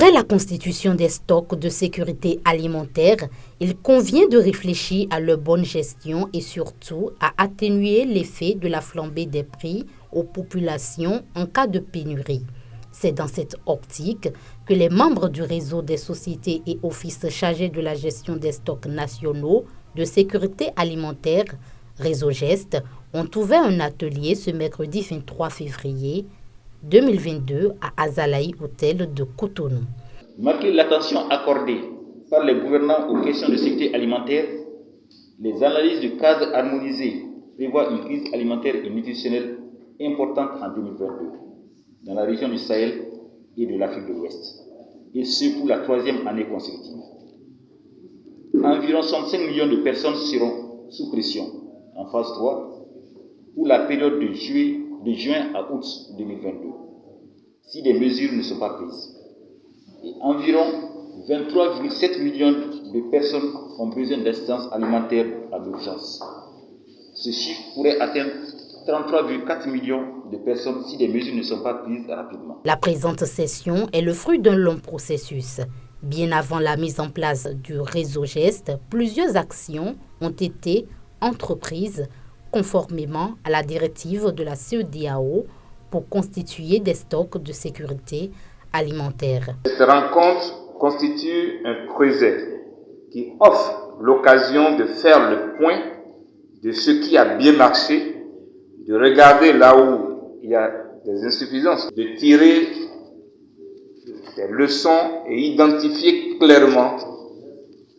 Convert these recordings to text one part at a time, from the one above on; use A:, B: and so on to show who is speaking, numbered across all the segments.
A: Après la constitution des stocks de sécurité alimentaire, il convient de réfléchir à leur bonne gestion et surtout à atténuer l'effet de la flambée des prix aux populations en cas de pénurie. C'est dans cette optique que les membres du réseau des sociétés et offices chargés de la gestion des stocks nationaux de sécurité alimentaire, Réseau Geste, ont ouvert un atelier ce mercredi 23 février 2022 à Azalaï Hôtel de Cotonou.
B: Malgré l'attention accordée par les gouvernants aux questions de sécurité alimentaire, les analyses du cadre harmonisé prévoient une crise alimentaire et nutritionnelle importante en 2022 dans la région du Sahel et de l'Afrique de l'Ouest, et ce pour la 3e année consécutive. Environ 65 millions de personnes seront sous pression en phase 3 pour la période de juin à août 2022, si des mesures ne sont pas prises. Et environ 23,7 millions de personnes ont besoin d'assistance alimentaire en urgence. Ce chiffre pourrait atteindre 33,4 millions de personnes si des mesures ne sont pas prises rapidement.
A: La présente session est le fruit d'un long processus. Bien avant la mise en place du réseau Geste, plusieurs actions ont été entreprises conformément à la directive de la CEDEAO pour constituer des stocks de sécurité alimentaire.
C: Cette rencontre constitue un creuset qui offre l'occasion de faire le point de ce qui a bien marché, de regarder là où il y a des insuffisances, de tirer des leçons et identifier clairement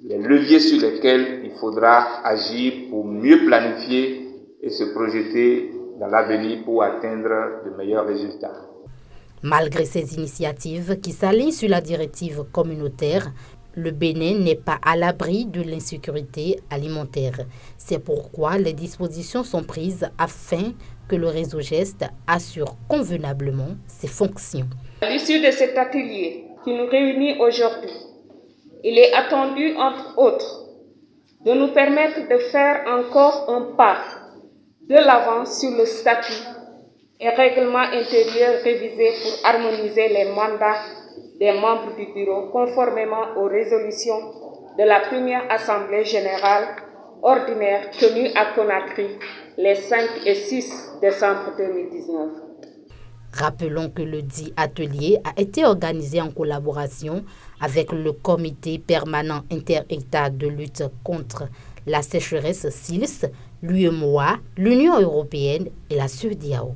C: les leviers sur lesquels il faudra agir pour mieux planifier et se projeter dans l'avenir pour atteindre de meilleurs résultats.
A: Malgré ces initiatives qui s'alignent sur la directive communautaire, le Bénin n'est pas à l'abri de l'insécurité alimentaire. C'est pourquoi les dispositions sont prises afin que le réseau Geste assure convenablement ses fonctions.
D: À l'issue de cet atelier qui nous réunit aujourd'hui, il est attendu, entre autres, de nous permettre de faire encore un pas de l'avant sur le statut et règlement intérieur révisé pour harmoniser les mandats des membres du bureau conformément aux résolutions de la première Assemblée générale ordinaire tenue à Conakry les 5 et 6 décembre 2019.
A: Rappelons que le dit atelier a été organisé en collaboration avec le Comité permanent inter-État de lutte contre la sécheresse SILS, l'UEMOA, l'Union européenne et la CEDEAO.